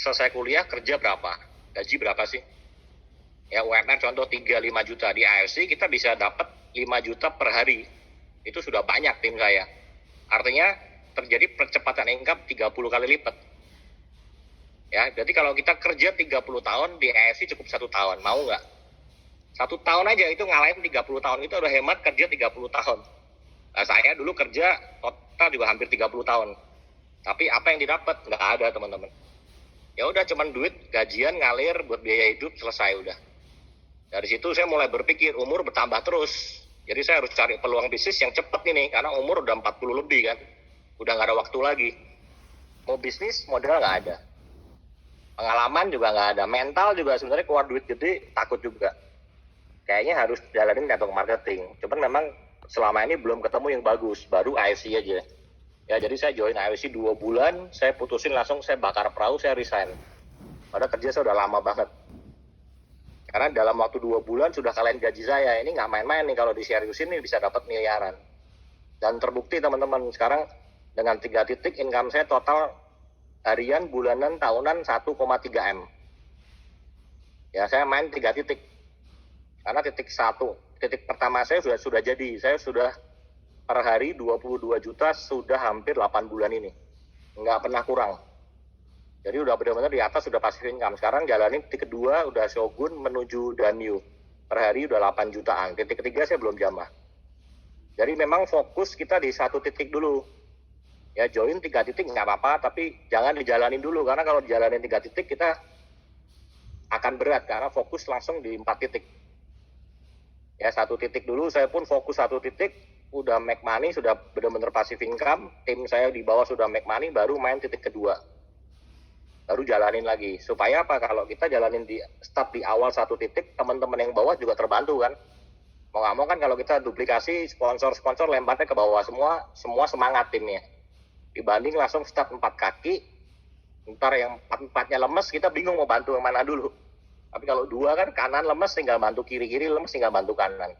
selesai kuliah kerja berapa? Gaji berapa sih? Ya UMR contoh 3-5 juta. Di AFC kita bisa dapat 5 juta per hari. Itu sudah banyak tim saya. Artinya terjadi percepatan income 30 kali lipat. Ya, jadi kalau kita kerja 30 tahun di AFC cukup 1 tahun, mau nggak? 1 tahun aja itu ngalahin 30 tahun, itu udah hemat kerja 30 tahun. Nah, saya dulu kerja total juga hampir 30 tahun. Tapi apa yang didapat? Nggak ada, teman-teman. Ya udah cuman duit, gajian, ngalir buat biaya hidup, selesai udah. Dari situ saya mulai berpikir, umur bertambah terus. Jadi saya harus cari peluang bisnis yang cepat ini, karena umur udah 40 lebih kan. Udah nggak ada waktu lagi. Mau bisnis, modal nggak ada. Pengalaman juga nggak ada. Mental juga sebenarnya keluar duit gede, takut juga. Kayaknya harus jalanin network marketing. Cuman memang selama ini belum ketemu yang bagus. Baru AFC aja. Ya jadi saya join AFC 2 bulan, saya putusin langsung, saya bakar perahu, saya resign. Padahal kerja saya udah lama banget. Karena dalam waktu 2 bulan sudah kalian gaji saya. Ini nggak main-main nih, kalau diseriusin nih bisa dapat miliaran. Dan terbukti teman-teman, sekarang dengan 3 titik income saya total harian, bulanan, tahunan 1,3 M. Ya saya main 3 titik. Karena titik 1, titik pertama saya sudah jadi. Saya sudah per hari 22 juta sudah hampir 8 bulan ini. Nggak pernah kurang. Jadi udah benar-benar di atas, sudah passive income. Sekarang jalanin titik kedua, udah Shogun menuju Danyu. Per hari udah 8 jutaan. Titik ketiga saya belum jamah. Jadi memang fokus kita di 1 titik dulu. Ya join 3 titik nggak apa-apa, tapi jangan dijalanin dulu. Karena kalau dijalanin 3 titik kita akan berat. Karena fokus langsung di 4 titik. Ya 1 titik dulu, saya pun fokus 1 titik, udah make money, sudah benar-benar passive income, tim saya di bawah sudah make money, baru main titik kedua. Baru jalanin lagi. Supaya apa? Kalau kita jalanin di start di awal 1 titik, teman-teman yang bawah juga terbantu kan. Mau nggak mau kan kalau kita duplikasi, sponsor-sponsor lemparnya ke bawah semua semangat timnya. Dibanding langsung start 4 kaki, ntar yang 4-4-nya lemes, kita bingung mau bantu yang mana dulu. Tapi kalau 2 kan kanan lemes tinggal bantu kiri, kiri lemes tinggal bantu kanan.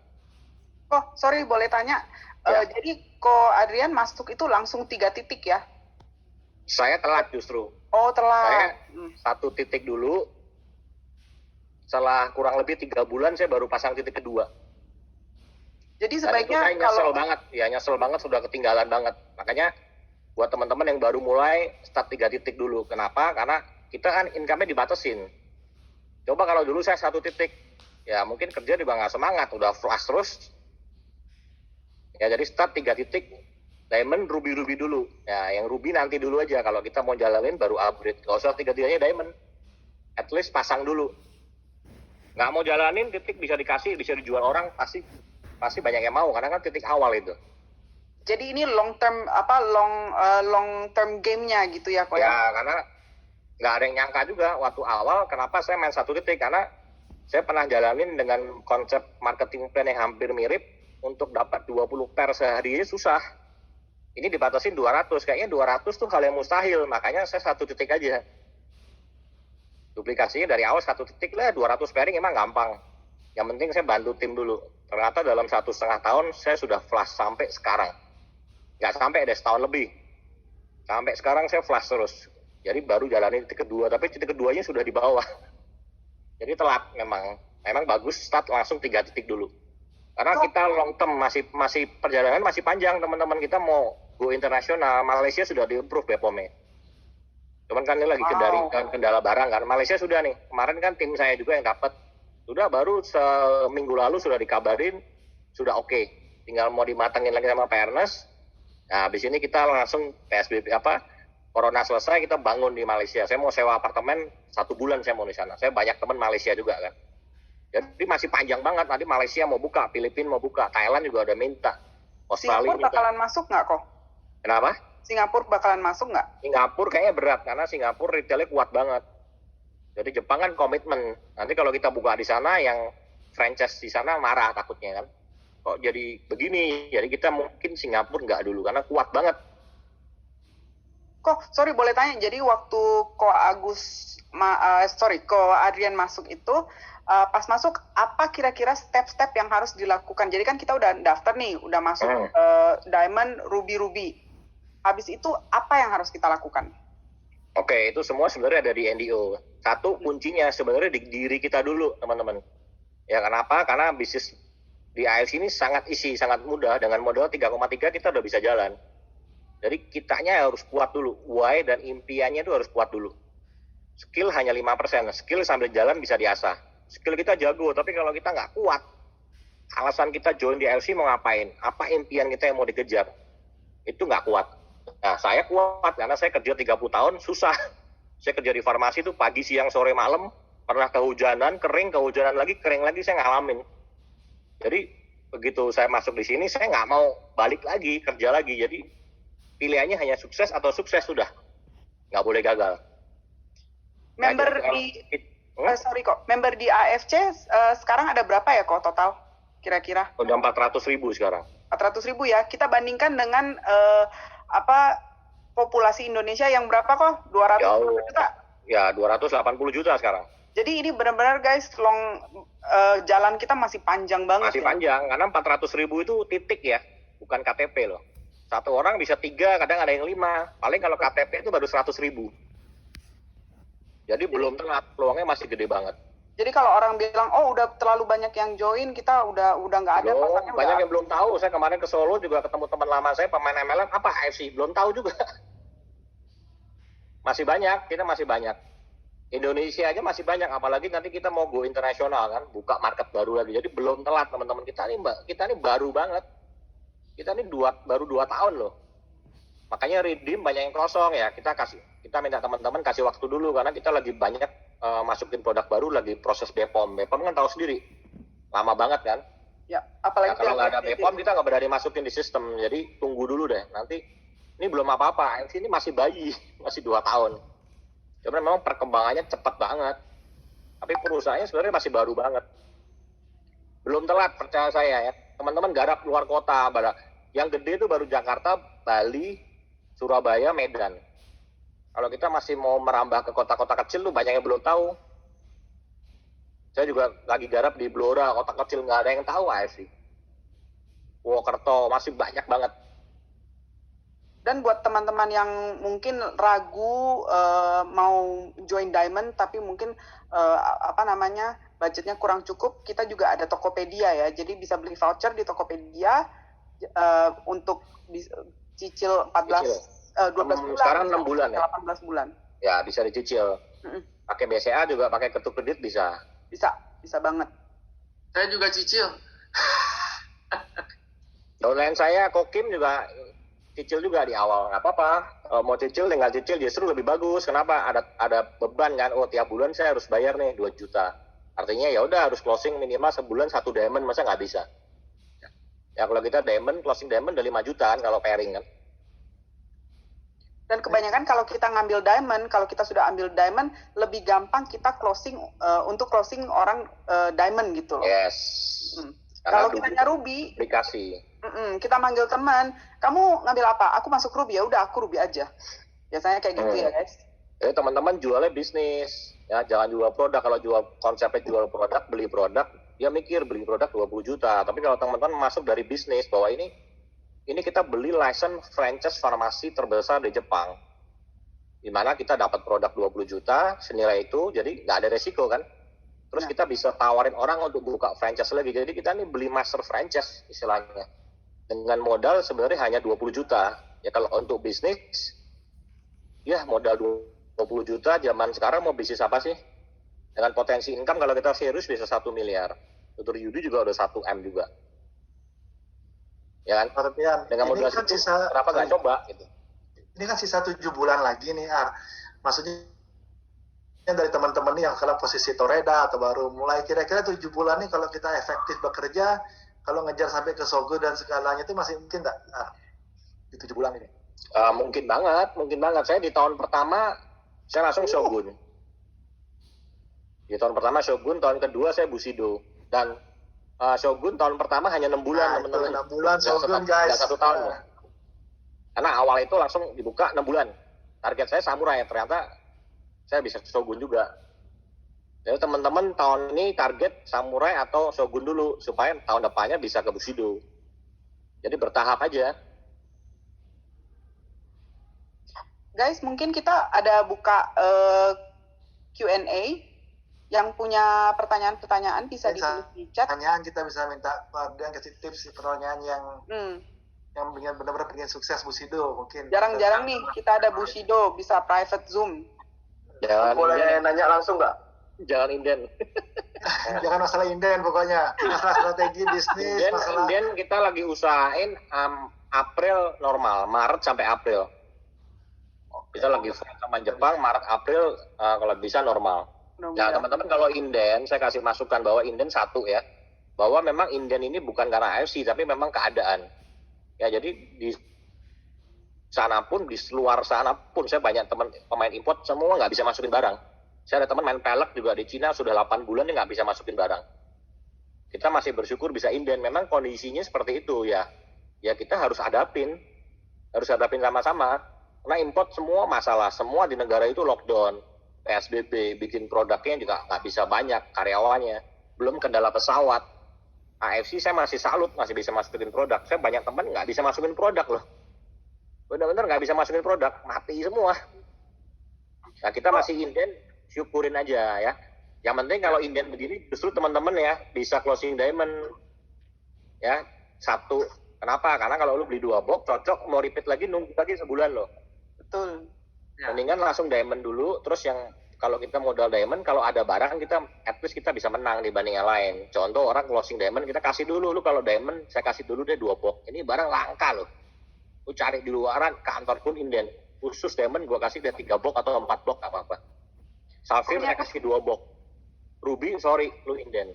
Oh, sorry boleh tanya. Ya. Jadi Ko Adrian masuk itu langsung 3 titik ya? Saya telat justru. Oh, telat. Saya 1 titik dulu. Setelah kurang lebih 3 bulan saya baru pasang titik kedua. Jadi Dan itu sebaiknya saya nyesel banget. Ya nyesel banget, sudah ketinggalan banget. Makanya buat teman-teman yang baru mulai start 3 titik dulu. Kenapa? Karena kita kan income-nya dibatasin. Coba kalau dulu saya 1 titik, ya mungkin kerja juga nggak semangat, udah flash terus. Ya jadi start 3 titik, diamond, ruby dulu. Ya yang ruby nanti dulu aja, kalau kita mau jalanin baru upgrade. Nggak usah 3-3-nya diamond, at least pasang dulu. Nggak mau jalanin, titik bisa dikasih, bisa dijual orang, pasti banyak yang mau, karena kan titik awal itu. Jadi ini long term game-nya gitu ya, Ko? Ya karena nggak ada yang nyangka juga waktu awal kenapa saya main 1 titik, karena saya pernah jalanin dengan konsep marketing plan yang hampir mirip. Untuk dapat 20 per sehari susah. Ini dibatasin 200, kayaknya 200 tuh hal yang mustahil, makanya saya 1 titik aja. Duplikasinya dari awal 1 titik lah, 200 pairing emang gampang. Yang penting saya bantu tim dulu. Ternyata dalam 1,5 tahun saya sudah flash sampai sekarang. Nggak sampai ada setahun lebih. Sampai sekarang saya flash terus. Jadi baru jalanin titik kedua, tapi titik keduanya sudah di bawah. Jadi telat memang. Memang bagus start langsung 3 titik dulu. Karena kita long term, masih perjalanan masih panjang, teman-teman. Kita mau go internasional, Malaysia sudah di-approve BPOM-nya. Cuman kan ini lagi kendala barang kan. Malaysia sudah nih, kemarin kan tim saya juga yang dapat. Sudah baru seminggu lalu sudah dikabarin, sudah oke. Tinggal mau dimatengin lagi sama Fairness. Nah, habis ini kita langsung PSBB Corona selesai, kita bangun di Malaysia. Saya mau sewa apartemen 1 bulan, saya mau di sana. Saya banyak teman Malaysia juga kan. Jadi masih panjang banget, nanti Malaysia mau buka, Filipina mau buka, Thailand juga udah minta. Australia Singapura bakalan masuk nggak, Ko? Kenapa? Singapura bakalan masuk nggak? Singapura kayaknya berat, karena Singapura retailnya kuat banget. Jadi Jepang kan komitmen. Nanti kalau kita buka di sana, yang franchise di sana marah takutnya kan. Kok jadi begini? Jadi kita mungkin Singapura nggak dulu, karena kuat banget. Kok, sorry boleh tanya, jadi waktu Ko Adrian masuk itu, pas masuk apa kira-kira step-step yang harus dilakukan? Jadi kan kita udah daftar nih, udah masuk Diamond, Ruby. Habis itu apa yang harus kita lakukan? Oke, itu semua sebenarnya ada di NDO. Satu kuncinya sebenarnya di diri kita dulu, teman-teman. Ya kenapa? Karena bisnis di AFC ini sangat isi, sangat mudah. Dengan modal 3,3 kita udah bisa jalan. Jadi kitanya harus kuat dulu. Why dan impiannya itu harus kuat dulu. Skill hanya 5%. Skill sambil jalan bisa diasah. Skill kita jago, tapi kalau kita nggak kuat, alasan kita join di AFC mau ngapain? Apa impian kita yang mau dikejar? Itu nggak kuat. Nah, saya kuat karena saya kerja 30 tahun, susah. Saya kerja di farmasi itu pagi, siang, sore, malam. Pernah kehujanan, kering, kehujanan lagi, kering lagi, saya ngalamin. Jadi, begitu saya masuk di sini, saya nggak mau balik lagi, kerja lagi. Jadi, pilihannya hanya sukses atau sukses, sudah. Nggak boleh gagal. Member member di AFC sekarang ada berapa ya kok total kira-kira? Udah 400.000 sekarang. 400.000 ya. Kita bandingkan dengan populasi Indonesia yang berapa kok? 200 juta? Ya, 280 juta sekarang. Jadi ini benar-benar guys, jalan kita masih panjang banget. Masih panjang, karena 400.000 itu titik ya, bukan KTP loh. Satu orang bisa 3, kadang ada yang 5. Paling kalau KTP itu baru 100.000. Jadi belum telat, peluangnya masih gede banget. Jadi kalau orang bilang, oh udah terlalu banyak yang join, kita udah nggak ada pasarnya. Banyak yang belum tahu. Saya kemarin ke Solo juga ketemu teman lama saya, pemain MLM, apa AFC, belum tahu juga. Masih banyak, kita masih banyak. Indonesia aja masih banyak, apalagi nanti kita mau go internasional kan, buka market baru lagi. Jadi belum telat teman-teman, kita ini baru banget. Kita ini baru 2 tahun loh. Makanya redeem banyak yang kosong ya, kita minta teman-teman kasih waktu dulu karena kita lagi banyak masukin produk baru, lagi proses BPOM. BPOM kan tahu sendiri, lama banget kan. Ya, apalagi kalau nggak ada BPOM kita nggak berani masukin di sistem. Jadi tunggu dulu deh, nanti ini belum apa-apa. Ini masih bayi, masih 2 tahun. Cuma memang perkembangannya cepat banget. Tapi perusahaannya sebenarnya masih baru banget. Belum telat, percaya saya ya. Teman-teman garap luar kota, yang gede itu baru Jakarta, Bali, Surabaya, Medan. Kalau kita masih mau merambah ke kota-kota kecil tuh banyak yang belum tahu. Saya juga lagi garap di Blora, kota kecil nggak ada yang tahu AFC. Purwokerto masih banyak banget. Dan buat teman-teman yang mungkin ragu mau join Diamond tapi mungkin budgetnya kurang cukup, kita juga ada Tokopedia ya. Jadi bisa beli voucher di Tokopedia untuk cicil 12 bulan. Sekarang 6 bulan ya. 18 bulan. Ya, bisa dicicil. Pakai BCA juga, pakai kartu kredit bisa. Bisa banget. Saya juga cicil. Downline saya, Kokim juga cicil juga di awal, nggak apa-apa. Mau cicil tinggal cicil, justru lebih bagus. Kenapa? Ada beban kan? Oh, tiap bulan saya harus bayar nih 2 juta. Artinya ya udah harus closing minimal sebulan 1 diamond, masa nggak bisa? Ya kalau kita closing diamond udah 5 juta kan kalau pairing kan. Dan kebanyakan kalau kita ngambil diamond, kalau kita sudah ambil diamond, lebih gampang kita closing untuk closing orang diamond gitu loh. Yes. Kalau kita ruby, aplikasi. Kita manggil teman, kamu ngambil apa? Aku masuk ruby, ya udah aku ruby aja. Biasanya kayak gitu ya guys. Jadi teman-teman jualnya bisnis, ya jangan jual produk. Kalau jual konsepnya jual produk, beli produk, dia mikir beli produk 20 juta. Tapi kalau teman-teman masuk dari bisnis bahwa ini kita beli license franchise farmasi terbesar di Jepang, di mana kita dapat produk 20 juta senilai itu, jadi nggak ada resiko kan. Terus kita bisa tawarin orang untuk buka franchise lagi. Jadi kita ini beli master franchise istilahnya. Dengan modal sebenarnya hanya 20 juta. Ya kalau untuk bisnis, ya modal 20 juta zaman sekarang mau bisnis apa sih? Dengan potensi income kalau kita serius bisa 1 miliar. Tutur Yudi juga udah 1 M juga. Ya kan? Artian, dengan modal kan itu, kenapa nggak coba? Gitu. Ini kan sisa 7 bulan lagi nih, Ar. Maksudnya dari teman-teman yang kalau posisi Toreda atau baru mulai, kira-kira 7 bulan nih kalau kita efektif bekerja, kalau ngejar sampai ke Sogo dan segalanya itu masih mungkin nggak di 7 bulan ini? Mungkin banget. Saya di tahun pertama saya langsung Shogun. Di tahun pertama Shogun, tahun kedua saya Bushido. Dan Shogun tahun pertama hanya 6 bulan. Nah, 6 bulan Shogun guys. Nggak 1 tahun. Ya. Karena awal itu langsung dibuka 6 bulan. Target saya Samurai, ternyata saya bisa Shogun juga. Jadi teman-teman tahun ini target Samurai atau Shogun dulu supaya tahun depannya bisa ke Bushido. Jadi bertahap aja. Guys, mungkin kita ada buka Q&A. Yang punya pertanyaan-pertanyaan bisa ditulis di chat. Pertanyaan kita bisa minta Ardian kasih tips pertanyaan yang benar-benar pengen sukses Bushido mungkin. Jarang-jarang nih kita ada Bushido bisa private Zoom. Boleh nanya langsung nggak? Jangan inden. Jangan masalah inden pokoknya. Masalah strategi bisnis, masalah Inden kita lagi usahain April normal, Maret sampai April. Kita lagi sama Jepang, Maret April kalau bisa normal. Nah teman-teman kalau inden, saya kasih masukan bahwa inden satu ya, bahwa memang inden ini bukan karena AFC tapi memang keadaan. Ya jadi di sana pun, di luar sana pun saya banyak teman pemain import semua nggak bisa masukin barang. Saya ada teman main pelek juga di Cina sudah 8 bulan dia nggak bisa masukin barang. Kita masih bersyukur bisa inden. Memang kondisinya seperti itu ya. Ya kita harus hadapin sama-sama. Karena import semua masalah, semua di negara itu lockdown. PSBB, bikin produknya juga nggak bisa banyak karyawannya, belum kendala pesawat. AFC saya masih salut, masih bisa masukin produk. Saya banyak teman nggak bisa masukin produk loh, benar-benar nggak bisa masukin produk, mati semua. Nah kita masih inden, syukurin aja ya. Yang penting kalau inden begini, justru teman-teman ya bisa closing diamond ya satu. Kenapa? Karena kalau lu beli 2 box cocok, mau repeat lagi nunggu lagi sebulan loh. Betul. Mendingan langsung diamond dulu, terus yang kalau kita modal diamond, kalau ada barang kita at least kita bisa menang dibanding yang lain. Contoh orang closing diamond kita kasih dulu, lu kalau diamond saya kasih dulu deh 2 box. Ini barang langka loh. Lu cari di luaran, kantor pun inden. Khusus diamond gua kasih deh 3 box atau 4 box apa-apa. Safir saya kasih 2 box. Ruby sorry lu inden.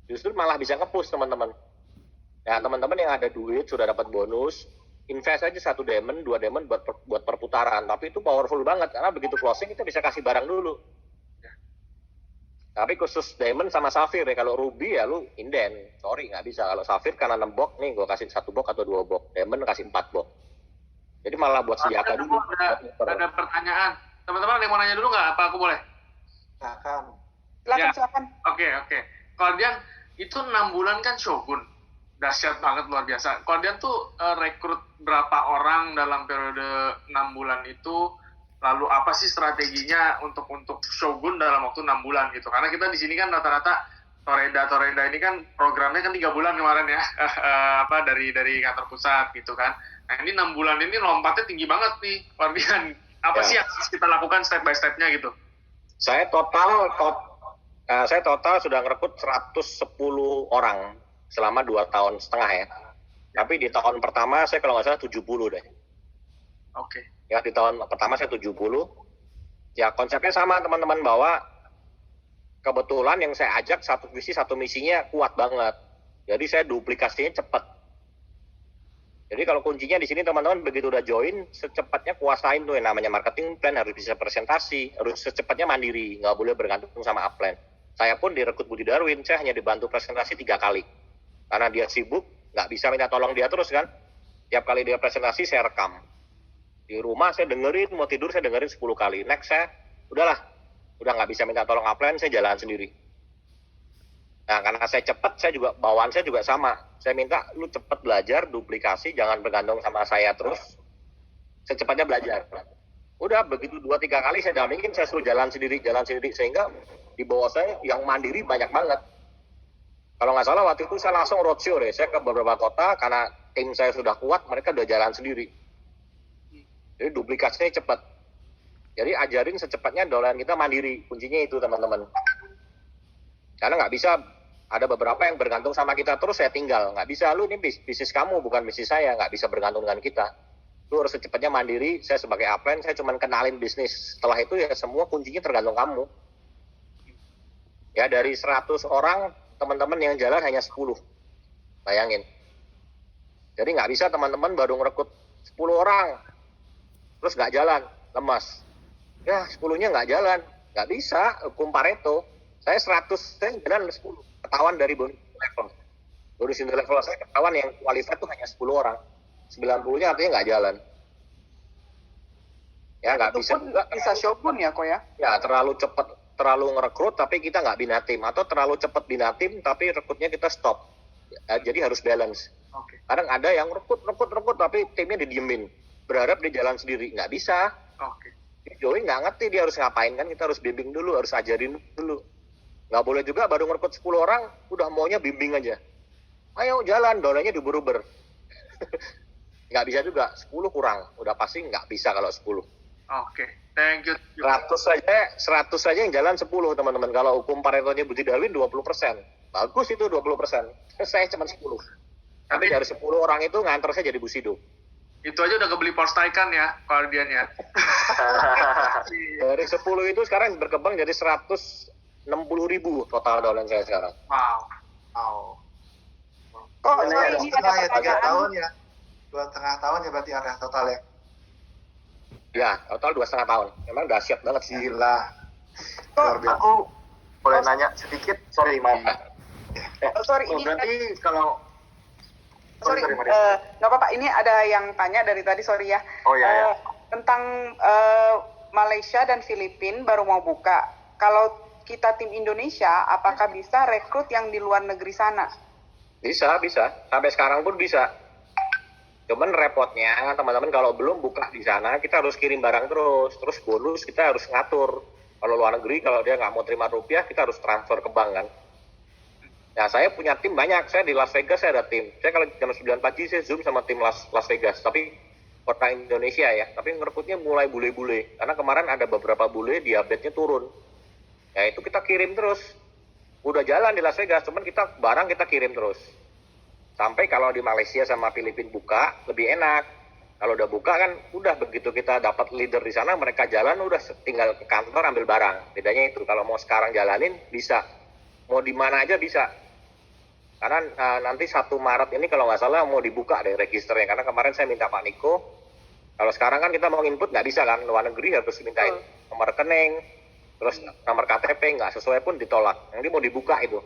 Justru malah bisa nge-push teman-teman. Ya teman-teman yang ada duit sudah dapat bonus, invest aja 1 diamond, 2 diamond buat perputaran. Tapi itu powerful banget karena begitu closing kita bisa kasih barang dulu. Tapi khusus diamond sama safir ya. Kalau ruby ya lu inden. Sorry nggak bisa. Kalau safir karena 6 box nih gue kasih 1 box atau 2 box. Diamond kasih 4 box. Jadi malah buat senjata dulu. Ada pertanyaan. Teman-teman ada yang mau nanya dulu nggak? Apa aku boleh? Silakan. Oke. Kemudian itu 6 bulan kan Shogun. Dahsyat banget, luar biasa. Kemudian tuh rekrut berapa orang dalam periode 6 bulan itu, lalu apa sih strateginya untuk Shogun dalam waktu 6 bulan gitu. Karena kita di sini kan rata-rata Toreda ini kan programnya kan 3 bulan kemarin ya, dari kantor pusat gitu kan. Nah ini 6 bulan ini lompatnya tinggi banget nih, kemudian apa sih yang harus kita lakukan step by step-nya gitu? Saya total sudah ngerekrut 110 orang selama 2,5 tahun ya. Tapi di tahun pertama saya kalau nggak salah 70 deh. Oke. Ya di tahun pertama saya 70. Ya konsepnya sama teman-teman, bahwa kebetulan yang saya ajak satu misinya kuat banget. Jadi saya duplikasinya cepat. Jadi kalau kuncinya di sini teman-teman begitu udah join, secepatnya kuasain tuh yang namanya marketing plan, harus bisa presentasi, harus secepatnya mandiri, nggak boleh bergantung sama upline. Saya pun direkrut Budi Darwin, saya hanya dibantu presentasi 3 kali. Karena dia sibuk, nggak bisa minta tolong dia terus kan. Tiap kali dia presentasi saya rekam. Di rumah saya dengerin, mau tidur saya dengerin 10 kali. Next saya, udah nggak bisa minta tolong upline, saya jalan sendiri. Nah karena saya cepat, bawaan saya juga sama. Saya minta lu cepat belajar, duplikasi, jangan bergantung sama saya terus. Secepatnya belajar. Udah begitu 2-3 kali saya dampingin, saya suruh jalan sendiri, sehingga di bawah saya yang mandiri banyak banget. Kalau nggak salah waktu itu saya langsung roadshow deh, saya ke beberapa kota karena tim saya sudah kuat, mereka udah jalan sendiri. Jadi duplikasinya cepat. Jadi ajarin secepatnya dolan kita mandiri, kuncinya itu teman-teman. Karena nggak bisa, ada beberapa yang bergantung sama kita terus saya tinggal. Nggak bisa, lu ini bisnis kamu bukan bisnis saya, nggak bisa bergantung dengan kita. Lu harus secepatnya mandiri, saya sebagai upline, saya cuma kenalin bisnis. Setelah itu ya semua kuncinya tergantung kamu. Ya dari 100 orang, teman-teman yang jalan hanya 10. Bayangin. Jadi nggak bisa teman-teman baru ngerekrut 10 orang, terus nggak jalan, lemas. Ya 10-nya nggak jalan, nggak bisa, hukum Pareto. Saya 100, saya jalan 10. Ketahuan dari bonus level. Bonus level saya ketahuan yang qualified itu hanya 10 orang. 90-nya artinya nggak jalan. Ya nggak bisa juga. Bisa Shogun ya kok ya? Ya terlalu cepat, terlalu ngerekrut tapi kita nggak bina tim, atau terlalu cepat bina tim tapi rekrutnya kita stop. Ya, jadi harus balance. Oke. Kadang ada yang rekrut tapi timnya didiemin, berharap dia jalan sendiri, nggak bisa. Oke. Joey nggak ngerti dia harus ngapain kan, kita harus bimbing dulu, harus ajarin dulu. Nggak boleh juga baru ngerekrut 10 orang udah maunya bimbing aja. Ayo jalan, dolanya diuber-uber. Nggak bisa juga, 10 kurang, udah pasti nggak bisa kalau 10. Oke. Thank you. 100 saja yang jalan 10 teman-teman. Kalau hukum Paretonya Budi Darwin 20%. Bagus itu 20%. Saya cuma 10. Tapi dari 10 orang itu nganter saya jadi Busido. Itu aja udah kebeli Porsche Taycan ya, Guardian ya. Dari 10 itu sekarang berkembang jadi 160.000 total downline saya sekarang. Wow. Kok Ini sorry, ada ini setengah ada ya, 3 tahun pertanyaan. ya. 2,5 tahun ya berarti area total ya. Ya, total 2,5 tahun. Memang dahsyat banget sih. Gila. Luar biasa. Aku boleh nanya sedikit, sorry maaf. Sorry, Oh, ini berarti kalau sorry, sorry, Maria. nggak apa-apa. Ini ada yang tanya dari tadi, sorry ya. Oh, iya, iya. Tentang Malaysia dan Filipina baru mau buka. Kalau kita tim Indonesia, apakah bisa rekrut yang di luar negeri sana? Bisa. Sampai sekarang pun bisa. Cuman repotnya teman-teman kalau belum buka di sana, kita harus kirim barang terus. Terus bonus kita harus ngatur. Kalau luar negeri, kalau dia nggak mau terima rupiah, kita harus transfer ke bank kan. Nah, saya punya tim banyak. Saya di Las Vegas saya ada tim. Saya kalau jam 9 pagi saya Zoom sama tim Las Vegas. Tapi kota Indonesia ya. Tapi ngerekrutnya mulai bule-bule. Karena kemarin ada beberapa bule diabetesnya turun. Ya itu kita kirim terus. Udah jalan di Las Vegas. Cuman barang kita kirim terus. Sampai kalau di Malaysia sama Filipina buka, lebih enak. Kalau udah buka kan, udah begitu kita dapat leader di sana, mereka jalan, udah tinggal ke kantor ambil barang. Bedanya itu, kalau mau sekarang jalanin, bisa. Mau di mana aja bisa. Karena nanti 1 Maret ini kalau nggak salah mau dibuka deh registernya. Karena kemarin saya minta Pak Niko, kalau sekarang kan kita mau input nggak bisa kan, luar negeri harus mintain nomor rekening, terus nomor KTP nggak sesuai pun ditolak. Nanti mau dibuka itu.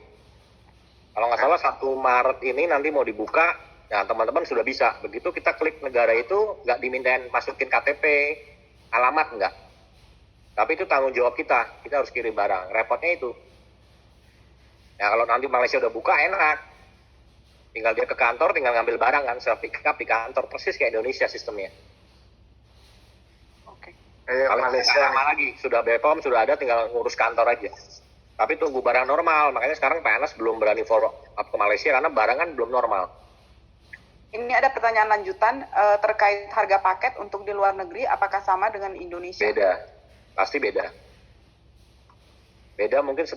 Kalau nggak salah 1 Maret ini nanti mau dibuka, nah teman-teman sudah bisa. Begitu kita klik negara itu, nggak dimintain masukin KTP, alamat nggak. Tapi itu tanggung jawab kita harus kirim barang. Repotnya itu. Ya kalau nanti Malaysia udah buka enak. Tinggal dia ke kantor, tinggal ngambil barang kan, self pick up di kantor. Persis kayak Indonesia sistemnya. Oke. Kayak Kalau Malaysia nggak nih. lama lagi, sudah BPOM, sudah ada, tinggal ngurus kantor aja. Tapi tunggu barang normal, makanya sekarang PNS belum berani follow up ke Malaysia karena barang kan belum normal. Ini ada pertanyaan lanjutan terkait harga paket untuk di luar negeri, apakah sama dengan Indonesia? Beda, pasti beda. Beda mungkin 10%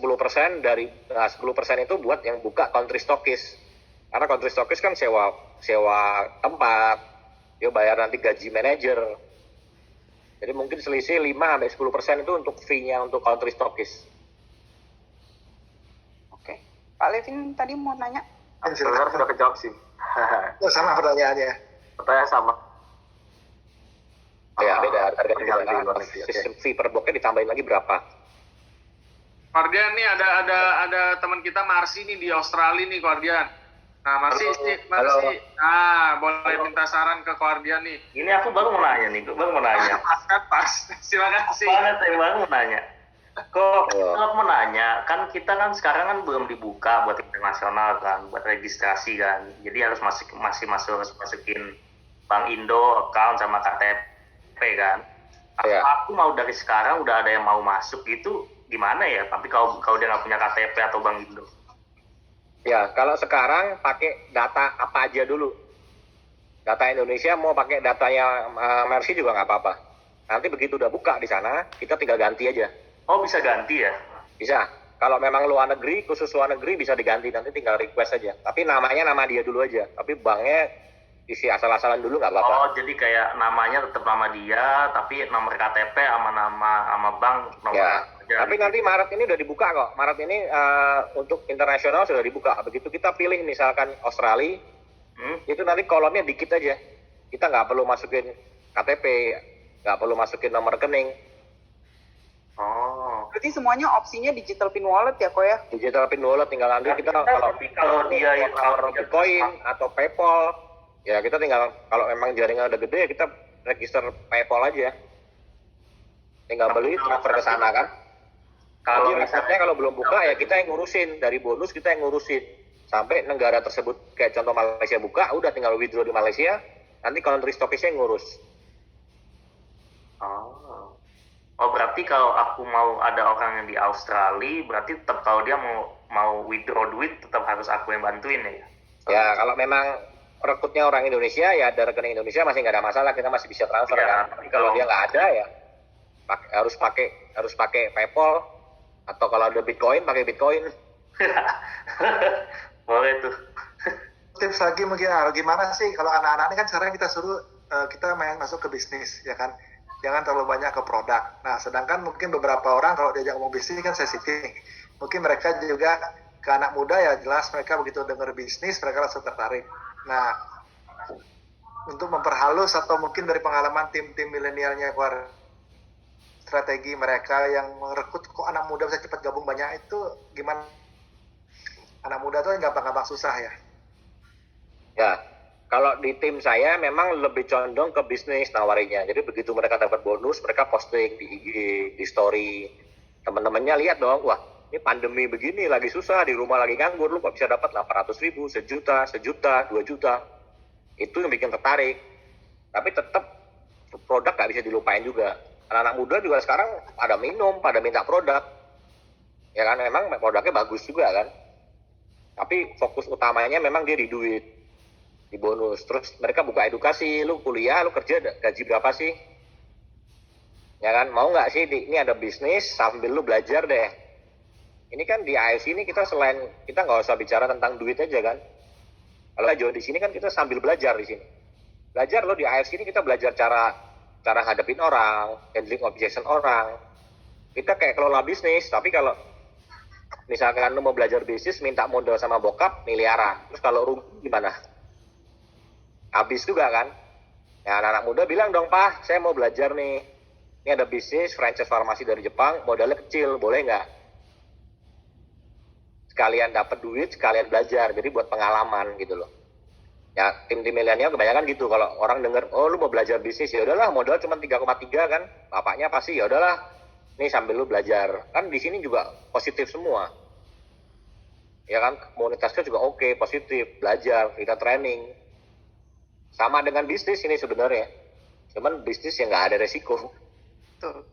dari 10% itu buat yang buka country stockist. Karena country stockist kan sewa tempat, dia bayar nanti gaji manajer. Jadi mungkin selisih 5-10% itu untuk fee-nya untuk country stockist. Oke. Pak Levin tadi mau nanya? sebenarnya sudah kejawab sih. Itu sama pertanyaannya. Pertanyaan sama. Ya beda harga Tinggal di luar negeri, oke. sistem fee per boxnya ditambahin lagi berapa? Guardian nih ada teman kita Marsi nih di Australia nih Guardian. Nah, Marsi, Halo. boleh minta saran ke Guardian nih. Ini aku baru mau nanya nih, baru mau nanya. Pas. Silakan sih. Banget yang baru mau nanya. Kok aku mau nanya, kan kita kan sekarang kan belum dibuka buat internasional kan, buat registrasi kan. Jadi harus masih masukin Bank Indo, account sama KTP kan. Iya. Aku mau dari sekarang udah ada yang mau masuk gitu, gimana ya? Tapi kalau dia nggak punya KTP atau Bank Indo. Ya, kalau sekarang pakai data apa aja dulu. Data Indonesia mau pakai datanya Mercy juga nggak apa-apa. Nanti begitu udah buka di sana, kita tinggal ganti aja. Oh, bisa ganti ya? Bisa. Kalau memang luar negeri, khusus luar negeri bisa diganti. Nanti tinggal request aja. Tapi namanya nama dia dulu aja. Tapi banknya isi asal-asalan dulu nggak apa-apa. Oh, jadi kayak namanya tetap nama dia, tapi nomor KTP sama bank nomor Ya. aja. Tapi nanti Maret ini udah dibuka kok. Maret ini untuk internasional sudah dibuka. Begitu kita pilih misalkan Australia, itu nanti kolomnya dikit aja. Kita nggak perlu masukin KTP, nggak perlu masukin nomor rekening. Oh. Berarti semuanya opsinya digital pin wallet ya, kok ya? Digital pin wallet tinggal nanti kita Tapi kalau dia yang Bitcoin atau PayPal, ya kita tinggal kalau memang jaringan udah gede ya kita register PayPal aja. Tinggal beli transfer ke sana kan. Kalau Jadi resepnya kalau belum buka ya kita yang ngurusin, dari bonus kita yang ngurusin. Sampai negara tersebut kayak contoh Malaysia buka, udah tinggal withdraw di Malaysia, nanti country stockist-nya yang ngurus. Oh, Oh, berarti kalau aku mau ada orang yang di Australia, berarti tetap kalau dia mau withdraw duit tetap harus aku yang bantuin ya? Ya, kalau memang rekrutnya orang Indonesia, ya ada rekening Indonesia masih nggak ada masalah, kita masih bisa transfer Iya, kan. Tapi kalau dia nggak ada ya harus pakai PayPal, atau kalau ada Bitcoin pakai Bitcoin. Boleh tuh. Tips lagi mungkin gimana sih kalau anak-anak ini kan sekarang kita suruh kita main masuk ke bisnis ya kan, jangan terlalu banyak ke produk. Nah sedangkan mungkin beberapa orang kalau diajak ngomong bisnis kan sensitif, mungkin mereka juga ke anak muda ya jelas mereka begitu dengar bisnis mereka langsung tertarik. Nah untuk memperhalus atau mungkin dari pengalaman tim-tim milenialnya keluar strategi mereka yang merekrut kok anak muda bisa cepat gabung banyak itu gimana? Anak muda tuh gampang-gampang susah ya. Ya, kalau di tim saya memang lebih condong ke bisnis nawarinya. Jadi begitu mereka dapat bonus, mereka posting di IG, di story. Teman-temannya lihat dong, wah ini pandemi begini, lagi susah, di rumah lagi nganggur, lu kok bisa dapat 800.000, sejuta, 2 juta. Itu yang bikin tertarik. Tapi tetap produk nggak bisa dilupain juga. Anak-anak muda juga sekarang pada minum, pada minta produk. Ya kan, memang produknya bagus juga kan. Tapi fokus utamanya memang dia di duit, di bonus. Terus mereka buka edukasi, lu kuliah, lu kerja gaji berapa sih? Ya kan, mau nggak sih ini ada bisnis sambil lu belajar deh. Ini kan di AFC ini kita selain kita nggak usah bicara tentang duit aja kan. Kalau jauh di sini kan kita sambil belajar di sini. Belajar lo di AFC ini kita belajar cara hadapin orang, handling objection orang. Kita kayak kelola bisnis, tapi kalau misalkan lu mau belajar bisnis minta modal sama bokap miliaran, terus kalau rugi gimana? Habis juga kan? Ya anak-anak muda bilang dong, Pak, saya mau belajar nih. Ini ada bisnis franchise farmasi dari Jepang, modalnya kecil, boleh nggak? Sekalian dapat duit, sekalian belajar, jadi buat pengalaman gitu loh. Ya tim-tim milenial kebanyakan gitu, kalau orang denger, oh lu mau belajar bisnis, ya udahlah modal cuma 3,3 kan, bapaknya pasti ya udahlah, nih sambil lu belajar. Kan di sini juga positif semua. Ya kan, komunitasnya juga oke, positif, belajar, kita training. Sama dengan bisnis ini sebenarnya, cuman bisnis yang nggak ada resiko. Betul.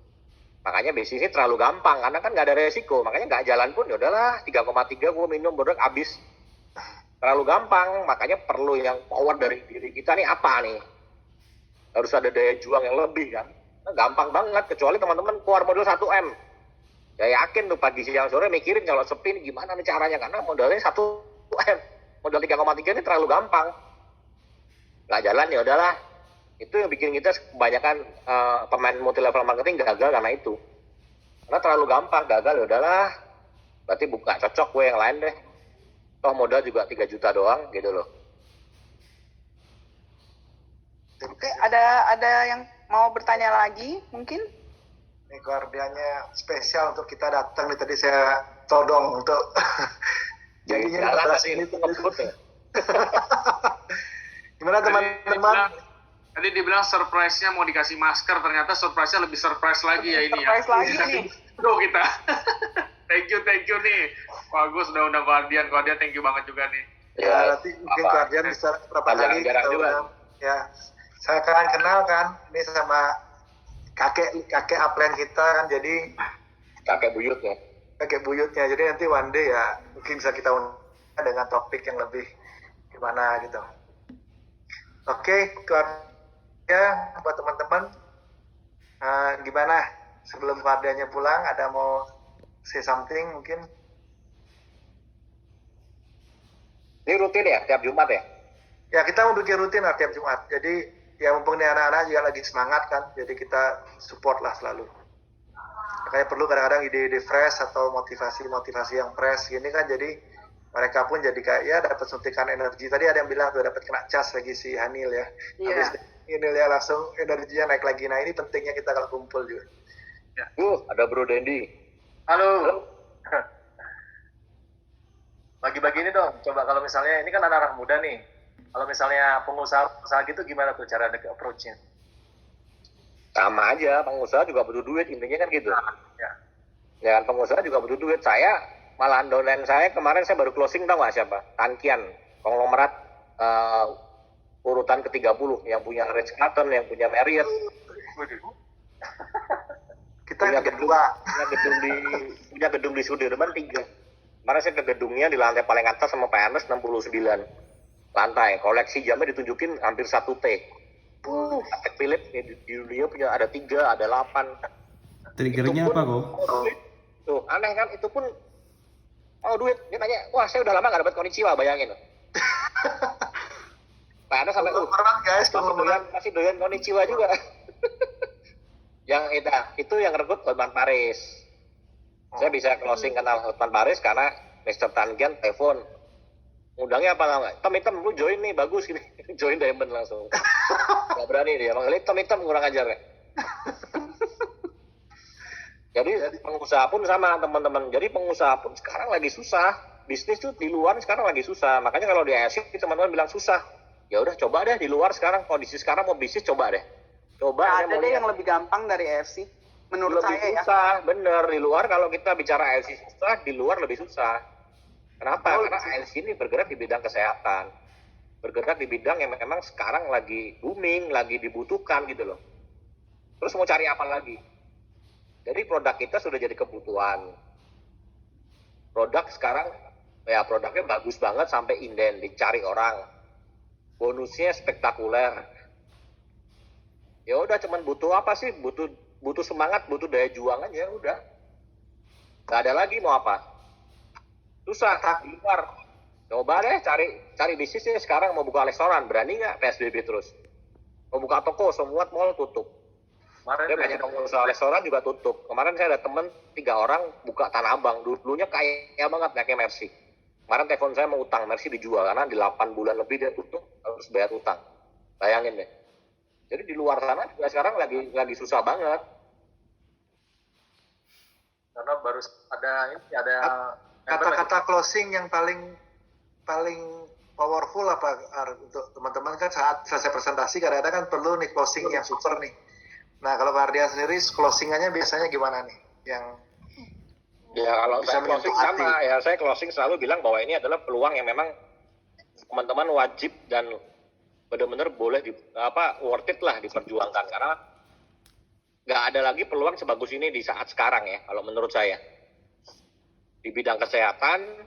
Makanya bisnis ini terlalu gampang, karena kan nggak ada resiko, makanya nggak jalan pun ya udahlah 3,3 gue minum produk habis. Terlalu gampang, makanya perlu yang power dari diri kita nih apa nih? Harus ada daya juang yang lebih kan. Nah, gampang banget, kecuali teman-teman keluar modal 1M. Ya yakin tuh pagi siang sore mikirin kalau sepi nih gimana nih caranya, karena modalnya 1M. Modal 3,3 ini terlalu gampang. Nggak jalan ya udahlah. Itu yang bikin kita kebanyakan pemain multi level marketing gagal karena itu. Karena terlalu gampang, gagal ya udahlah. Berarti buka cocok gue yang lain deh. Toh modal juga 3 juta doang gitu loh. Oke, ada yang mau bertanya lagi mungkin? Ini guardiannya spesial untuk kita datang nih, tadi saya todong untuk jadinya jalan sih itu ngebut ya. Gimana teman-teman? Tadi dibilang surprise-nya mau dikasih masker, ternyata surprise-nya lebih surprise lagi ya ini Surprise ya. lagi nih. Tuh kita. Thank you nih. Bagus udah undang Guardian, thank you banget juga nih. Ya, nanti mungkin guardian bisa berapa lagi Jarang-jarang kita juga. undang. Ya, saya kan kenal kan, ini sama kakek upline kita kan, jadi Kakek buyut ya. kakek buyutnya. Jadi nanti one day ya mungkin bisa kita undang dengan topik yang lebih gimana gitu. Oke, ya buat teman-teman, gimana sebelum guardiannya pulang ada mau say something mungkin? Ini rutin ya tiap Jumat ya? Ya kita mau bikin rutin lah tiap Jumat. Jadi ya mumpung nih anak-anak juga lagi semangat kan, jadi kita support lah selalu. Makanya perlu kadang-kadang ide-ide fresh atau motivasi-motivasi yang fresh gini kan, jadi mereka pun jadi kayak ya dapat suntikan energi. Tadi ada yang bilang tuh dapat kena cas lagi si Hanil ya. Iya. Habis ini ya langsung energinya naik lagi. Nah ini pentingnya kita kalau kumpul juga. Ada Bro Dendi. Halo. Bagi-bagi ini dong. Coba kalau misalnya ini kan anak-anak muda nih. Kalau misalnya pengusaha gitu gimana tuh cara approach-nya? Sama aja, pengusaha juga butuh duit, intinya kan gitu. Ya. Ya kan, pengusaha juga butuh duit. Saya malah downline saya kemarin saya baru closing, tau nggak siapa? Tankian, konglomerat urutan ke-30 yang punya Ritz Carlton, yang punya Marriott. Kita yang kedua. punya gedung di Sudirman 3. Kemarin saya ke gedungnya di lantai paling atas sama Pak Ernest 69 lantai. Koleksi jamnya ditunjukin hampir 1 T. Patek Philips di dunia punya ada 3, ada 8. Triggernya apa kok? Tuh, aneh kan? Itu pun duit. Dia tanya, wah saya udah lama gak dapat konnichiwa, bayangin. Pak Ernest sampai, Konglomerat guys, konglomerat. masih doyan konnichiwa juga. Yang itu yang rekrut Hotman Paris. Saya bisa closing kenal Hotman Paris karena Mr. Tangian telepon. Undangnya apa nggak? Hitam lu join nih, bagus gini. Join Diamond langsung. Gak berani dia. Manggil hitam kurang ajar ya. Jadi pengusaha pun sama teman-teman. Jadi pengusaha pun sekarang lagi susah. Bisnis tuh di luar sekarang lagi susah. Makanya kalau di ASI teman-teman bilang susah. Ya udah coba deh di luar sekarang, kondisi sekarang mau bisnis coba deh. Coba ada deh yang lebih gampang dari AFC menurut lebih saya susah, bener. Di luar kalau kita bicara AFC susah, di luar lebih susah. Kenapa? Karena AFC ini bergerak di bidang kesehatan. Bergerak di bidang yang memang sekarang lagi booming, lagi dibutuhkan gitu loh. Terus mau cari apa lagi? Jadi produk kita sudah jadi kebutuhan. Produk sekarang, ya produknya bagus banget sampai inden, dicari orang. Bonusnya spektakuler. Ya udah cuman butuh apa sih? Butuh semangat, butuh daya juang aja udah. Gak ada lagi mau apa. Susah di luar. Coba deh cari bisnisnya sekarang mau buka restoran, berani nggak PSBB terus? Mau buka toko, semua mall tutup. Dia banyak pengusaha restoran juga tutup. Kemarin saya ada temen 3 orang buka Tanah Abang. Dulunya kaya banget naiknya Mercy. Kemarin telepon saya mau utang, Mercy dijual karena di 8 bulan lebih dia tutup, harus bayar utang. Bayangin deh. Jadi di luar sana juga sekarang lagi susah banget. Karena baru ada Kata-kata closing yang paling powerful apa untuk teman-teman kan saat selesai presentasi kadang-kadang kan perlu nih closing yang super nih. Nah kalau Pak Ardian sendiri closingannya biasanya gimana nih? Yang Ya kalau bisa saya closing menyentuh hati. sama, ya saya closing selalu bilang bahwa ini adalah peluang yang memang teman-teman wajib dan benar-benar boleh worth it lah diperjuangkan karena nggak ada lagi peluang sebagus ini di saat sekarang ya kalau menurut saya. Di bidang kesehatan,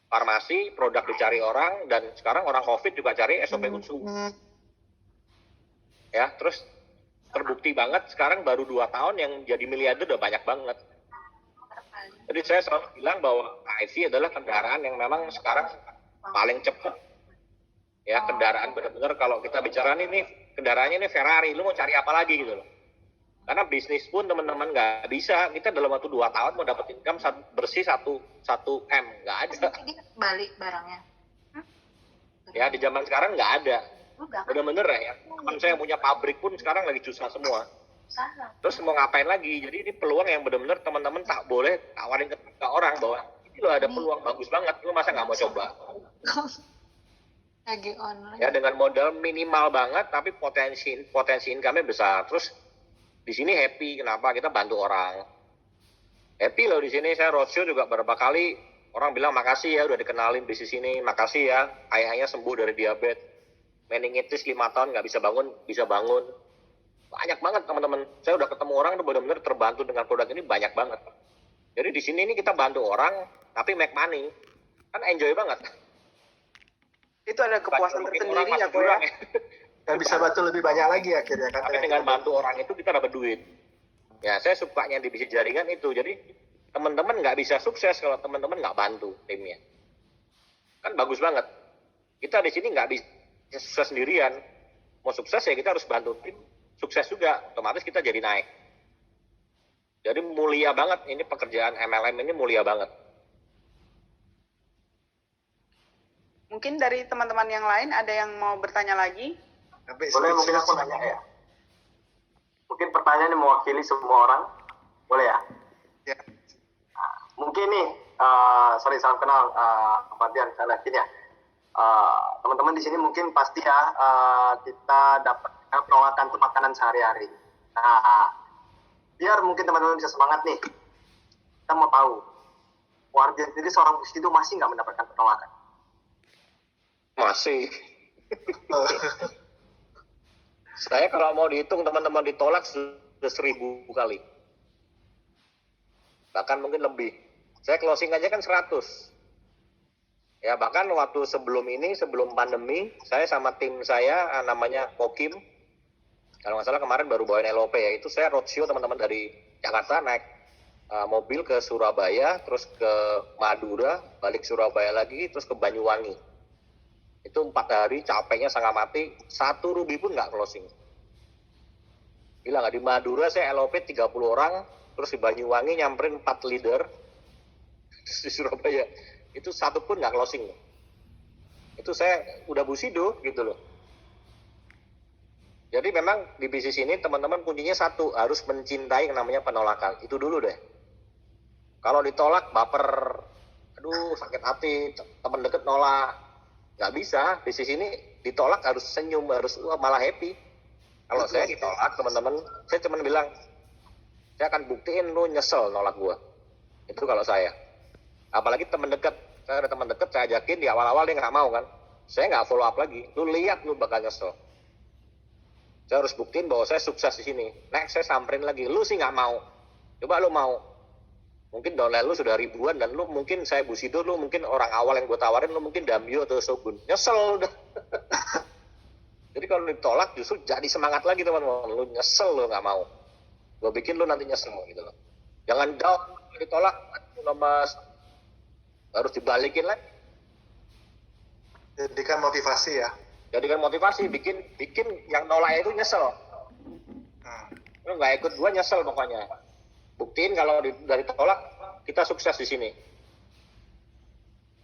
farmasi, produk dicari orang, dan sekarang orang COVID juga cari SOP UNSU. Ya, terus terbukti banget sekarang baru 2 tahun yang jadi miliarder udah banyak banget. Jadi saya selalu bilang bahwa AIV adalah kendaraan yang memang sekarang paling cepat. Ya, kendaraan benar-benar kalau kita bicara ini kendaraannya ini Ferrari, lu mau cari apa lagi gitu loh. Karena bisnis pun teman-teman nggak bisa, kita dalam waktu 2 tahun mau dapat income bersih 1 M, nggak ada. Dia balik barangnya. Ya di zaman sekarang nggak ada. Bener-bener ya, teman saya punya pabrik pun sekarang lagi susah semua. Terus mau ngapain lagi? Jadi ini peluang yang benar-benar teman-teman tak boleh tawarin ke orang bahwa ini loh ada peluang bagus banget, lu masa nggak mau coba? Lagi online. Ya dengan modal minimal banget tapi potensi income-nya besar. Terus di sini happy, kenapa? Kita bantu orang. Happy loh di sini, saya roadshow juga beberapa kali orang bilang makasih ya udah dikenalin bisnis ini, makasih ya ayahnya sembuh dari diabetes, meningitis 5 tahun nggak bisa bangun, bisa bangun. Banyak banget teman-teman. Saya udah ketemu orang tuh benar-benar terbantu dengan produk ini banyak banget. Jadi di sini ini kita bantu orang tapi make money, kan enjoy banget. itu ada kepuasan tersendiri ya kok ya. Dan bisa bantu lebih banyak lagi akhirnya kan. Tapi dengan bantu orang itu kita dapat duit. Ya saya sukanya di bisnis jaringan itu. Jadi teman-teman nggak bisa sukses kalau teman-teman nggak bantu timnya. Kan bagus banget. Kita di sini nggak bisa sukses sendirian. Mau sukses ya kita harus bantu tim sukses juga. Otomatis kita jadi naik. Jadi mulia banget. Ini pekerjaan MLM ini mulia banget. Mungkin dari teman-teman yang lain ada yang mau bertanya lagi? Boleh mungkin aku nanya ya. Mungkin pertanyaannya mewakili semua orang. Boleh ya? Ya. Mungkin nih, sorry salam kenal Pak Dian, saya yakin ya. Teman-teman di sini mungkin pasti ya kita dapat penolakan untuk makanan sehari-hari. Nah, biar mungkin teman-teman bisa semangat nih. Kita mau tahu, warga sendiri seorang Pusido masih nggak mendapatkan penolakan? Masih. Saya kalau mau dihitung teman-teman ditolak sudah 1000 kali. bahkan mungkin lebih. Saya closing aja kan 100. Ya bahkan waktu sebelum pandemi, saya sama tim saya namanya Kokim, kalau nggak salah kemarin baru bawain LOP ya, itu saya roadshow teman-teman dari Jakarta naik mobil ke Surabaya, terus ke Madura, balik Surabaya lagi, terus ke Banyuwangi. Itu 4 hari capeknya setengah mati, 1 rubi pun nggak closing. Gila nggak, di Madura saya LOP 30 orang, terus di Banyuwangi nyamperin 4 leader, terus di Surabaya itu 1 pun nggak closing. Itu saya udah busido gitu loh. Jadi memang di bisnis ini teman-teman kuncinya 1, harus mencintai yang namanya penolakan. Itu dulu deh. Kalau ditolak baper, aduh sakit hati, teman deket nolak, nggak bisa. Bisnis ini ditolak harus senyum, harus malah happy. Kalau saya ditolak teman-teman, saya cuma bilang, saya akan buktiin lu nyesel nolak gua. Itu kalau saya. Apalagi teman dekat, saya ada teman dekat, saya ajakin di awal-awal dia nggak mau kan, saya nggak follow up lagi. Lu lihat lu bakal nyesel. Saya harus buktiin bahwa saya sukses di sini. Next saya samperin lagi, lu sih nggak mau. Coba lu mau. Mungkin downline lu sudah ribuan dan lu mungkin saya busido, lu mungkin orang awal yang gue tawarin, lu mungkin Damyo atau Shogun. Nyesel udah. Jadi kalau ditolak justru jadi semangat lagi teman-teman. Lu nyesel lu nggak mau. Gue bikin lu nanti nyesel gitu loh. Jangan down ditolak, lemas. Harus dibalikin lagi. Jadikan motivasi ya. Jadikan motivasi, bikin yang nolak itu nyesel. Lu nggak ikut gua nyesel pokoknya. Buktiin kalau dari tolak kita sukses di sini.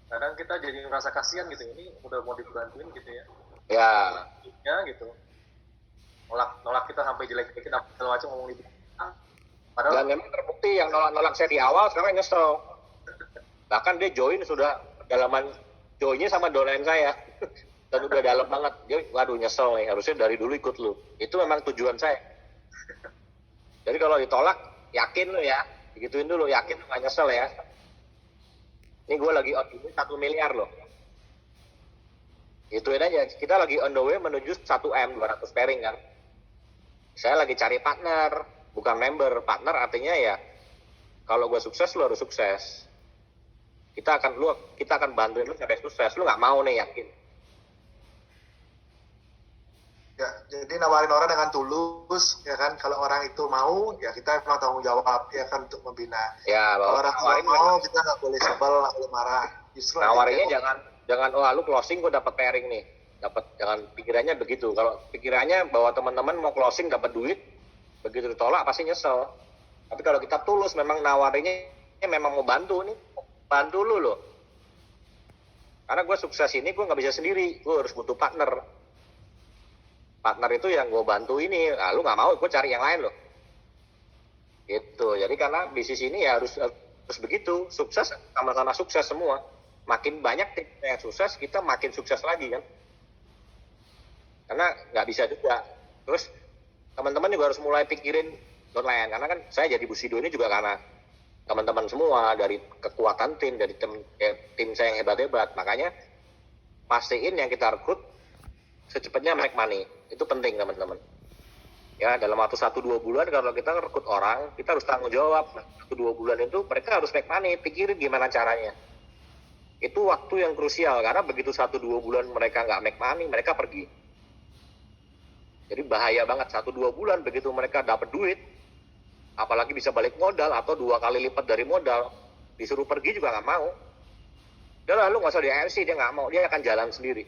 Kadang kita jadi merasa kasihan gitu, ini udah mau dibantuin gitu ya. Ya, gitu. Nolak kita sampai jelek-jelekin apa segala macam ngomong di belakang. dan Padahal memang terbukti yang nolak saya di awal sekarang nyesel. Bahkan dia join sudah kedalaman joinnya sama downline saya. Dan udah dalam banget. Dia waduh nyesel nih, harusnya dari dulu ikut lu. Itu memang tujuan saya. Jadi kalau ditolak, yakin lu ya. Digituin dulu, yakin lu gak nyesel ya. Ini gue lagi on ini 1 miliar loh. Ituin aja, kita lagi on the way menuju 1M 200 pairing kan. Saya lagi cari partner, bukan member. Partner artinya ya, kalau gue sukses lu harus sukses. Kita akan bantuin lu sampai sukses. Lu nggak mau nih, yakin. Ya, jadi nawarin orang dengan tulus, ya kan. Kalau orang itu mau, ya kita memang tanggung jawab, ya kan, untuk membina. Ya, Kalau orang nawarin nggak mau, kita nggak boleh sebel, nggak boleh marah. Justru nawarinnya jangan oh lu closing gue dapat pairing nih. Jangan pikirannya begitu. Kalau pikirannya bahwa teman-teman mau closing dapat duit, begitu ditolak pasti nyesel. Tapi kalau kita tulus memang nawarinnya memang mau bantu nih. Bantu lu loh. Karena gue sukses ini gue nggak bisa sendiri, gue harus butuh partner. Partner itu yang gue bantu ini, lu nggak mau, gue cari yang lain loh. Gitu. Jadi karena bisnis ini ya harus begitu, sukses sama-sama sukses semua. Makin banyak tim yang sukses, kita makin sukses lagi kan. Karena nggak bisa juga. Terus teman-teman juga harus mulai pikirin downline, karena kan saya jadi busido ini juga karena teman-teman semua, dari kekuatan tim, dari tim saya yang hebat-hebat. Makanya pastiin yang kita rekrut secepatnya make money. Itu penting teman-teman. Ya, dalam waktu 1-2 bulan kalau kita rekrut orang, kita harus tanggung jawab. 1-2 bulan itu mereka harus make money. Pikirin gimana caranya. Itu waktu yang krusial, karena begitu 1-2 bulan mereka nggak make money, mereka pergi. Jadi bahaya banget 1-2 bulan begitu mereka dapat duit, apalagi bisa balik modal atau 2 kali lipat dari modal, disuruh pergi juga nggak mau. Udah lah, lu nggak usah di AMC, dia nggak mau, dia akan jalan sendiri.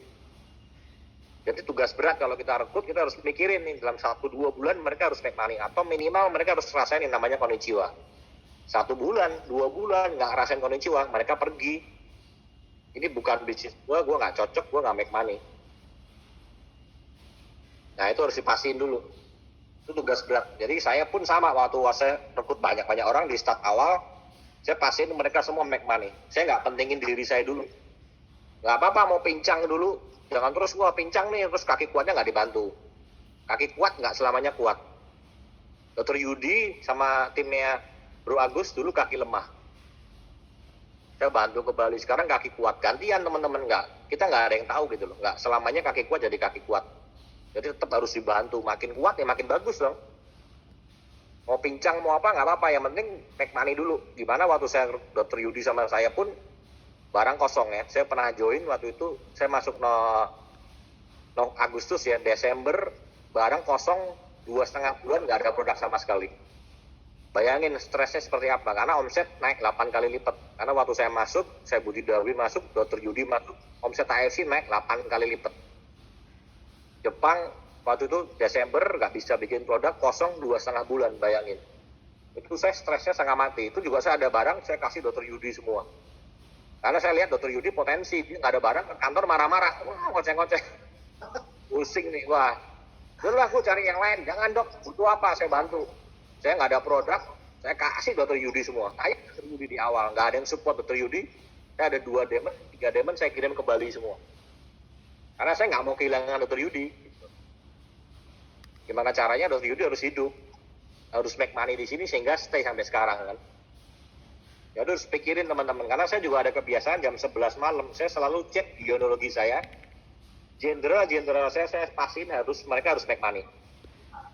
Jadi tugas berat kalau kita rekrut, kita harus mikirin nih, dalam 1-2 bulan mereka harus make money, atau minimal mereka harus rasain yang namanya konnichiwa. 1 bulan, 2 bulan nggak ngerasain konnichiwa, mereka pergi. Ini bukan bisnis gue nggak cocok, gue nggak make money. Nah itu harus dipastiin dulu. Itu tugas berat. Jadi saya pun sama, waktu saya rekrut banyak-banyak orang di start awal, saya pastiin mereka semua make money. Saya nggak pentingin diri saya dulu. Nggak apa-apa mau pincang dulu, jangan terus gua pincang nih, terus kaki kuatnya nggak dibantu. Kaki kuat nggak selamanya kuat. Dr. Yudi sama timnya Bro Agus dulu kaki lemah. Saya bantu ke Bali, sekarang kaki kuat. Gantian teman-teman, kita nggak ada yang tahu gitu loh. Nggak selamanya kaki kuat jadi kaki kuat. Jadi tetap harus dibantu, makin kuat ya makin bagus dong. Mau pincang mau apa nggak apa-apa, yang penting make money dulu. Gimana waktu saya Dr. Yudi sama saya pun barang kosong ya. Saya pernah join waktu itu, saya masuk no Agustus ya, Desember barang kosong 2,5 bulan nggak ada produk sama sekali. Bayangin stresnya seperti apa, karena omset naik 8 kali lipat. Karena waktu saya masuk, saya Budi Darwi masuk, Dr. Yudi masuk, omset AFC naik 8 kali lipat. Jepang waktu itu Desember nggak bisa bikin produk, kosong 2,5 bulan, bayangin. Itu saya stresnya setengah mati. Itu juga saya ada barang, saya kasih Dr. Yudi semua. Karena saya lihat Dr. Yudi potensi, dia nggak ada barang, ke kantor marah-marah. Wah, ngoceh-ngoceh. Pusing nih, wah. Dulu aku cari yang lain, jangan dok, butuh apa, saya bantu. Saya nggak ada produk, saya kasih Dr. Yudi semua. Saya Dr. Yudi di awal, nggak ada yang support Dr. Yudi. Saya ada 2 diamond, 3 diamond, saya kirim ke Bali semua. Karena saya nggak mau kehilangan Dr. Yudi. Gimana caranya Dr. Yudi harus hidup, harus make money di sini sehingga stay sampai sekarang kan. Ya harus pikirin teman-teman, karena saya juga ada kebiasaan jam 11 malam, saya selalu cek ionologi saya, jenderal saya pastiin mereka harus make money.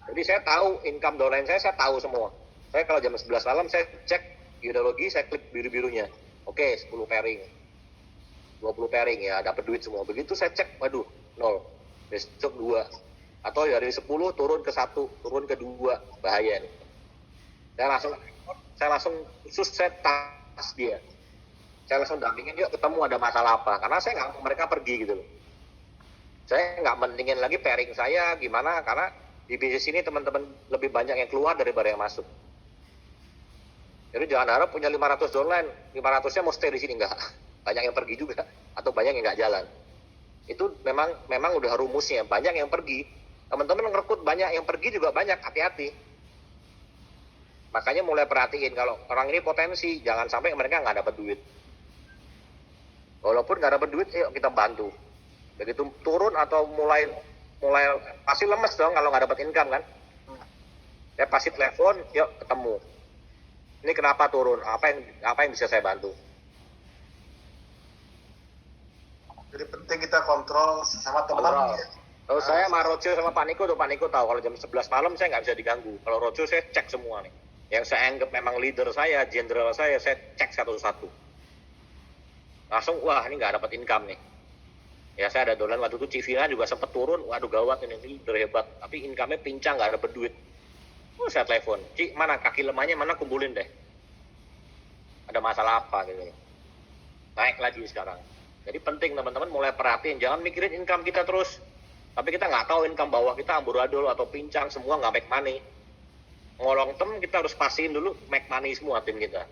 Jadi saya tahu income downline saya tahu semua. Saya kalau jam 11 malam saya cek ionologi, saya klik biru-birunya. Oke, 10 pairing, 20 pairing ya, dapat duit semua. Begitu saya cek, waduh, 0, besok 2. Atau dari 10 turun ke 1, turun ke 2, bahaya nih. Saya langsung khusus saya tas dia. Saya langsung dampingin, yuk ketemu ada masalah apa. Karena saya nggak mau mereka pergi gitu loh. Saya nggak mendingin lagi pairing saya gimana, karena di bisnis ini teman-teman lebih banyak yang keluar daripada yang masuk. Jadi jangan harap punya 500 downline, 500-nya mau stay di sini, enggak. Banyak yang pergi juga, atau banyak yang nggak jalan. Itu memang udah rumusnya, banyak yang pergi. Teman-teman ngerekrut banyak, yang pergi juga banyak, hati-hati. Makanya mulai perhatiin, kalau orang ini potensi, jangan sampai mereka nggak dapat duit. Walaupun nggak dapat duit, yuk kita bantu. Begitu turun atau mulai pasti lemes dong kalau nggak dapat income kan. Ya pasti telepon, yuk ketemu. Ini kenapa turun? Apa yang bisa saya bantu? Jadi penting kita kontrol sama teman. Kalau saya sama Rojo sama Pak Niko tahu kalau jam 11 malam saya nggak bisa diganggu. Kalau Rojo saya cek semua nih. Yang saya anggap memang leader saya, jenderal saya cek satu-satu. Langsung, wah ini nggak dapat income nih. Ya saya ada dolan waktu itu Civina juga sempat turun, waduh gawat ini leader hebat. Tapi income-nya pincang, nggak dapat duit. Saya telepon, Ci mana kaki lemahnya mana, kumpulin deh. Ada masalah apa gitu. Naik lagi sekarang. Jadi penting teman-teman mulai perhatiin, jangan mikirin income kita terus. Tapi kita nggak tahu income bawah kita amburadul atau pincang, semua nggak make money. Ngolong tem kita harus pastiin dulu make money semua tim kita.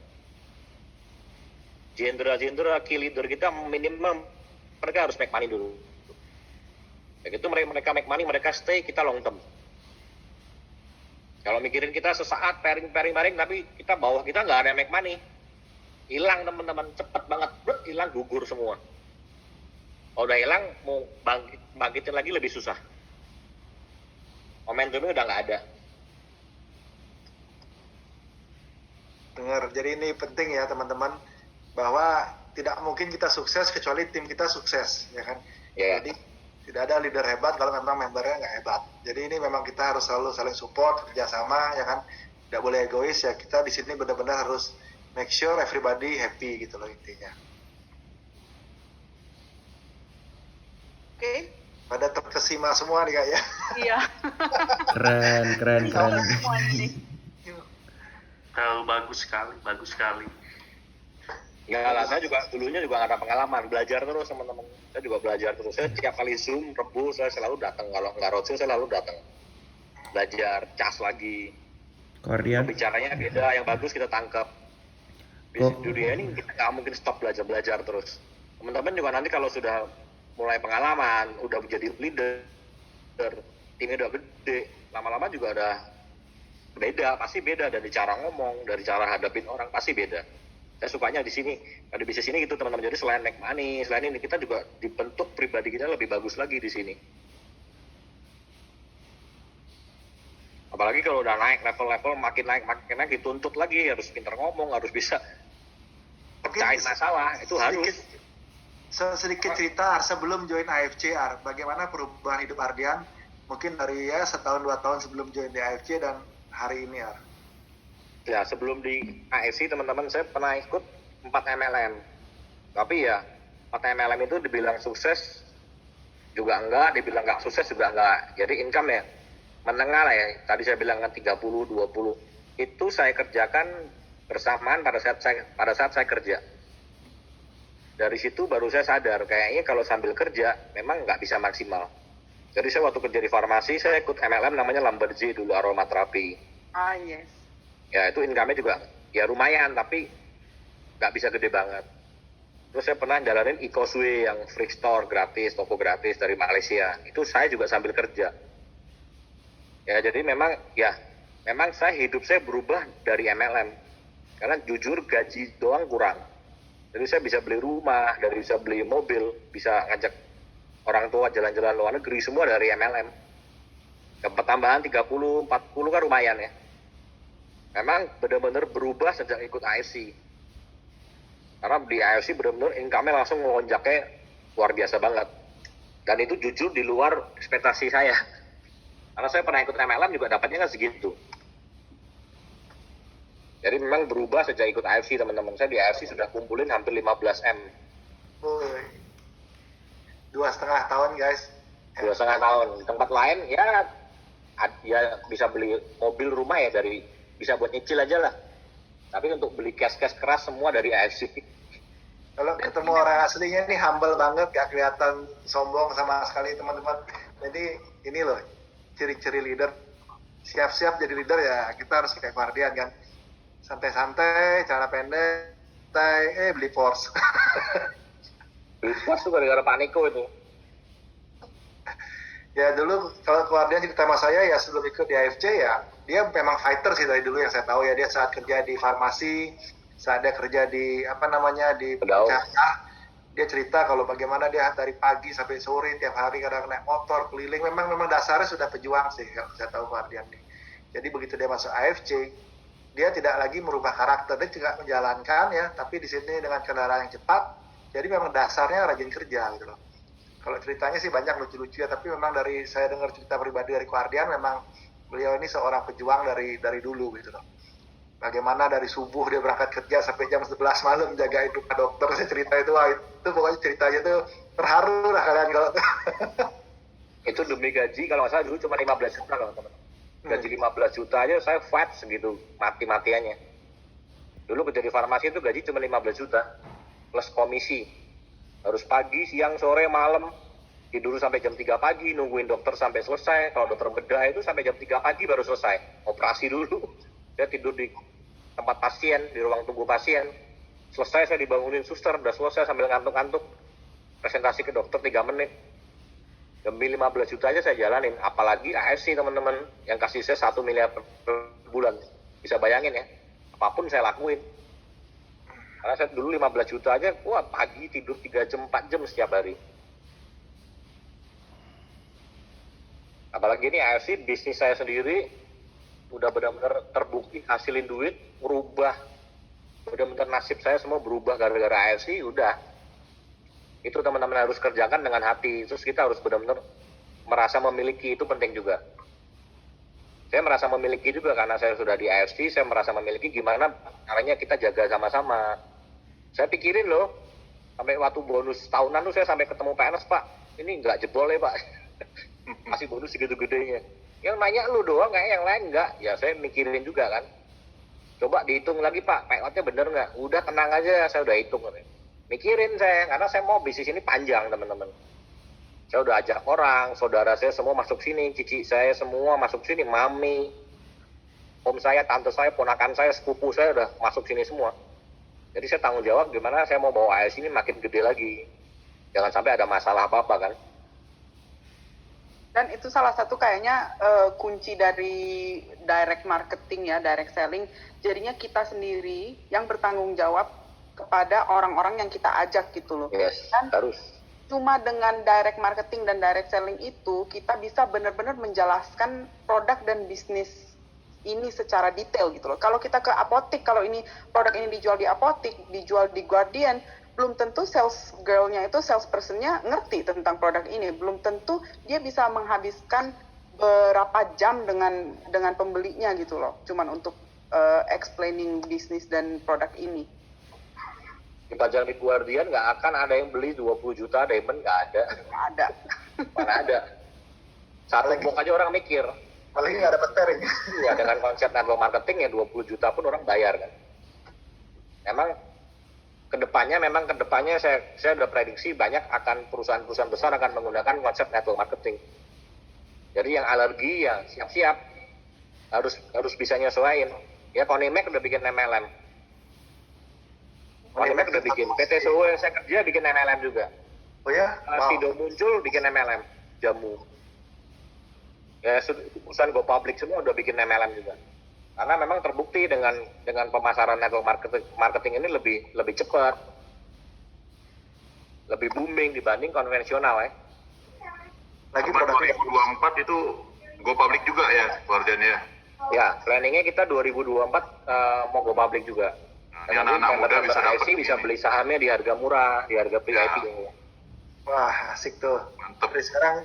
Jenderal, key leader kita minimum mereka harus make money dulu. Begitu mereka make money, mereka stay, kita long term. Kalau mikirin kita sesaat pairing, tapi kita bawah kita nggak ada make money. Hilang teman-teman, cepet banget, hilang, gugur semua. Kalau udah hilang, mau bangkitin lagi lebih susah. Momentumnya udah nggak ada. Dengar, jadi ini penting ya teman-teman, bahwa tidak mungkin kita sukses kecuali tim kita sukses, ya kan? Yeah. Jadi tidak ada leader hebat kalau memang membernya nggak hebat. Jadi ini memang kita harus selalu saling support, kerjasama, ya kan? Tidak boleh egois ya. Kita di sini benar-benar harus make sure everybody happy gitu loh intinya. Oke. Pada terkesima semua nih kak ya. Iya. Keren. Bagus sekali. Enggak lah, saya juga dulunya juga nggak ada pengalaman, belajar terus teman-teman. Saya juga belajar terus. Saya tiap kali Zoom, Rebu, saya selalu datang. Kalau nggak roadshow, saya selalu datang. Belajar, cas lagi. Kordian. Bicaranya beda, yang bagus kita tangkap. Di dunia ini kita nggak mungkin stop belajar terus. Teman-teman juga nanti kalau sudah mulai pengalaman, udah menjadi leader, timnya udah gede, lama-lama juga udah beda, pasti beda dari cara ngomong, dari cara hadapin orang, pasti beda. Saya sukanya di sini, di bisnis ini gitu teman-teman. Jadi selain make money, selain ini kita juga dibentuk pribadi kita lebih bagus lagi di sini. Apalagi kalau udah naik level-level, makin naik dituntut lagi, harus pintar ngomong, harus bisa pecahin masalah, itu harus. Sedikit cerita sebelum join AFC, bagaimana perubahan hidup Ardian mungkin dari ya 1-2 tahun sebelum join di AFC dan hari ini Ya, sebelum di AFC teman-teman saya pernah ikut 4 MLM. Tapi ya 4 MLM itu dibilang sukses juga enggak, dibilang nggak sukses juga enggak. Jadi income ya menengah lah ya. Tadi saya bilang kan 30, 20. Itu saya kerjakan bersamaan pada saat saya kerja. Dari situ baru saya sadar kayaknya kalau sambil kerja memang nggak bisa maksimal. Jadi saya waktu kerja di farmasi saya ikut MLM namanya Lambertzi dulu, aromaterapi. Ah, yes. Ya itu income-nya juga ya lumayan tapi nggak bisa gede banget. Terus saya pernah jalanin e-causeway yang free store gratis, toko gratis dari Malaysia. Itu saya juga sambil kerja. Ya jadi memang saya hidup saya berubah dari MLM. Karena jujur gaji doang kurang. Jadi saya bisa beli rumah, dari bisa beli mobil, bisa ngajak orang tua jalan-jalan luar negeri semua dari MLM. Dapat tambahan 30, 40 kan lumayan ya. Memang benar-benar berubah sejak ikut AFC. Karena di AFC benar-benar income-nya langsung melonjaknya luar biasa banget. Dan itu jujur di luar ekspektasi saya. Karena saya pernah ikut MLM juga dapatnya kan segitu. Jadi memang berubah sejak ikut AFC teman-teman. Saya di AFC sudah kumpulin hampir 15 M. 2,5 tahun guys. 2,5 tahun. Di tempat lain ya bisa beli mobil, rumah ya dari bisa buat nyicil aja lah. Tapi untuk beli cash keras semua dari AFC. Kalau ketemu orang aslinya nih humble banget, gak kelihatan sombong sama sekali teman-teman. Jadi ini loh ciri-ciri leader. Siap-siap jadi leader ya kita harus kayak Guardian kan. Santai-santai, cara pendek, beli Porsche. Beli Porsche tuh gara-gara Paniko itu. Ya dulu kalau Guardian cerita sama saya ya sebelum ikut di AFC ya dia memang fighter sih dari dulu yang saya tahu ya. Dia saat kerja di farmasi, saat dia kerja di di Cahaya, dia cerita kalau bagaimana dia dari pagi sampai sore tiap hari kadang naik motor keliling. Memang dasarnya sudah pejuang sih kalau saya tahu Guardian nih. Jadi begitu dia masuk AFC, dia tidak lagi merubah karakter, dia juga menjalankan ya, tapi di sini dengan kendaraan yang cepat. Jadi memang dasarnya rajin kerja gitu loh. Kalau ceritanya sih banyak lucu-lucu ya, tapi memang dari saya dengar cerita pribadi dari Guardian, memang beliau ini seorang pejuang dari dulu gitu loh. Bagaimana dari subuh dia berangkat kerja sampai jam 11 malam jagain rumah dokter. Saya cerita itu, wah itu pokoknya ceritanya tuh terharu lah kalian kalau. Itu demi gaji kalau nggak salah dulu cuma 15 juta kalau teman-teman. Gaji 15 juta aja saya fight segitu mati-matiannya. Dulu kerja di farmasi itu gaji cuma 15 juta plus komisi. Harus pagi, siang, sore, malam tidur sampai jam 3 pagi nungguin dokter sampai selesai. Kalau dokter bedah itu sampai jam 3 pagi baru selesai. Operasi dulu. Saya tidur di tempat pasien, di ruang tunggu pasien. Selesai saya dibangunin suster, udah selesai sambil ngantuk-ngantuk. Presentasi ke dokter 3 menit. Demi 15 juta aja saya jalanin. Apalagi AFC teman-teman yang kasih saya 1 miliar per bulan. Bisa bayangin ya. Apapun saya lakuin. Karena saya dulu 15 juta aja, wah pagi tidur 3 jam, 4 jam setiap hari. Apalagi ini AFC, bisnis saya sendiri udah benar-benar terbukti hasilin duit, berubah. Benar-benar nasib saya semua berubah gara-gara AFC, udah. Itu teman-teman harus kerjakan dengan hati. Terus kita harus benar-benar merasa memiliki, itu penting juga. Saya merasa memiliki juga karena saya sudah di AFC, saya merasa memiliki gimana caranya kita jaga sama-sama. Saya pikirin loh, sampai waktu bonus tahunan tuh saya sampai ketemu PNS, Pak, ini nggak jebol ya Pak, masih bonus segitu-gedenya. Yang nanya lu doang, kayak yang lain nggak. Ya saya mikirin juga kan. Coba dihitung lagi Pak, payoutnya bener nggak? Udah tenang aja, saya udah hitung. Mikirin saya, karena saya mau bisnis ini panjang teman-teman. Saya udah ajak orang, saudara saya semua masuk sini, cici saya semua masuk sini, mami, om saya, tante saya, ponakan saya, sepupu saya udah masuk sini semua. Jadi saya tanggung jawab gimana saya mau bawa AS ini makin gede lagi. Jangan sampai ada masalah apa-apa kan. Dan itu salah satu kayaknya kunci dari direct marketing ya, direct selling. Jadinya kita sendiri yang bertanggung jawab kepada orang-orang yang kita ajak gitu loh. Yes, dan harus. Cuma dengan direct marketing dan direct selling itu, kita bisa benar-benar menjelaskan produk dan bisnis ini secara detail gitu loh. Kalau kita ke apotik, kalau ini produk ini dijual di apotik, dijual di Guardian, belum tentu sales girl-nya itu, sales person-nya ngerti tentang produk ini. Belum tentu dia bisa menghabiskan berapa jam dengan pembelinya gitu loh. Cuman untuk explaining bisnis dan produk ini. Dipajang di Guardian nggak akan ada yang beli 20 juta diamond, nggak ada. Nggak ada. Mana ada. Satu box aja orang mikir. Apalagi nggak dapat pairing. Iya, dengan konsep network marketing ya 20 juta pun orang bayar kan. Kedepannya saya udah prediksi banyak akan perusahaan-perusahaan besar akan menggunakan konsep network marketing. Jadi yang alergi ya siap-siap harus bisa nyesuaiin. Ya Konimek udah bikin MLM. Konimek udah bikin. PT Soho yang saya kerja bikin MLM juga. Oh ya? Wow. Sido muncul bikin MLM, jamu. Ya perusahaan go public semua udah bikin MLM juga. Karena memang terbukti dengan pemasaran network marketing ini lebih cepat, lebih booming dibanding konvensional ya. Lagi Apa produknya 2024 itu go public juga ya Guardian ya? Ya, planningnya kita 2024 mau go public juga. Nah, ini anak-anak muda bisa dapat IC bisa ini. beli sahamnya di harga murah, di harga PIP. Ya. wah asik tuh. Mantep. Dari sekarang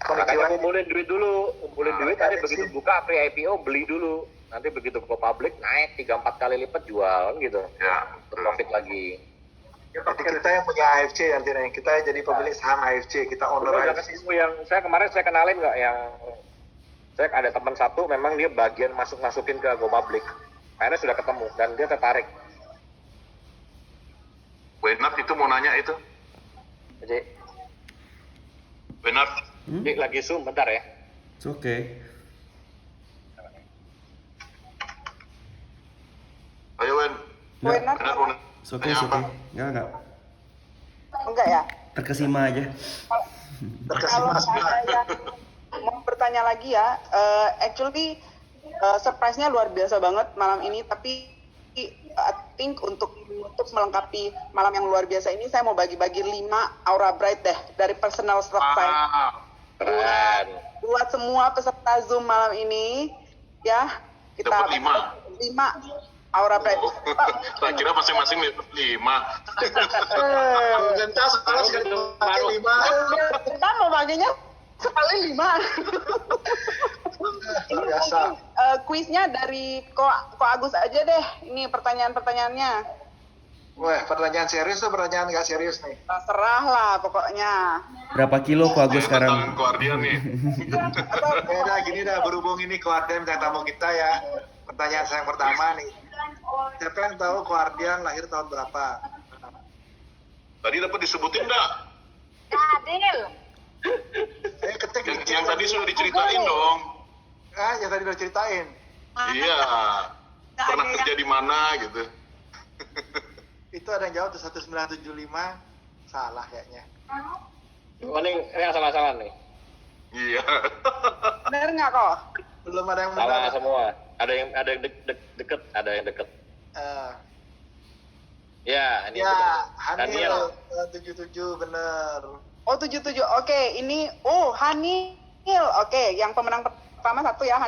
Makanya kumpulin duit dulu, duit nanti ada begitu sih. buka pre-IPO beli dulu. Nanti begitu go public naik 3-4 kali lipat jual gitu. Ya, betul. Profit lagi. Jadi kita yang punya AFC nanti nih, kita jadi pemilik saham AFC, kita owner Udah AFC. ketemu yang kemarin saya kenalin nggak yang saya ada teman satu memang dia bagian masukin ke go public. Akhirnya sudah ketemu dan dia tertarik. Wenat itu mau nanya itu. Jadi Wenat, ini lagi zoom bentar ya. It's okay. ayo Wen. Wenat? Wenat mau It's okay, nanya it's apa? okay. Enggak. Enggak ya? Terkesima aja. Kalau saya mau bertanya lagi ya, actually surprise-nya luar biasa banget malam ini, tapi I think untuk melengkapi malam yang luar biasa ini saya mau bagi-bagi 5 Aura Bright deh dari personal stock saya. Wow. Keren. Buat semua peserta Zoom malam ini ya, kita Dapat 5. 5 Aura Bright. Tak kira masing-masing dapat 5. Dan tas kalau sekali pakai 5. Kita mau baginya sekali 5. Luar biasa. Kuisnya dari Ko Agus aja deh. Ini pertanyaan-pertanyaannya. Wah, pertanyaan serius tuh pertanyaan nggak serius nih. Terserah lah pokoknya. Berapa kilo kok Agus sekarang? Tangan Guardian nih. Dah gini dah, berhubung ini Guardian bintang tamu kita ya. Pertanyaan saya yang pertama nih. Siapa yang tahu Guardian lahir tahun berapa? Tadi dapat disebutin enggak? Saya ketik Yang tadi sudah diceritain dong. Ah, yang tadi udah ceritain. Iya. Pernah kerja di mana gitu. Itu ada yang jawab tuh 1975. Salah kayaknya. Ini asal-asalan nih. Iya. Bener nggak kok? Belum ada yang Salah benar. semua. Ada yang deket, ada yang deket. Ya, ini Ya, Daniel. Hanil 77 bener. Oh 77. Oke, ini Hanil. Oke, yang pemenang pertama satu ya.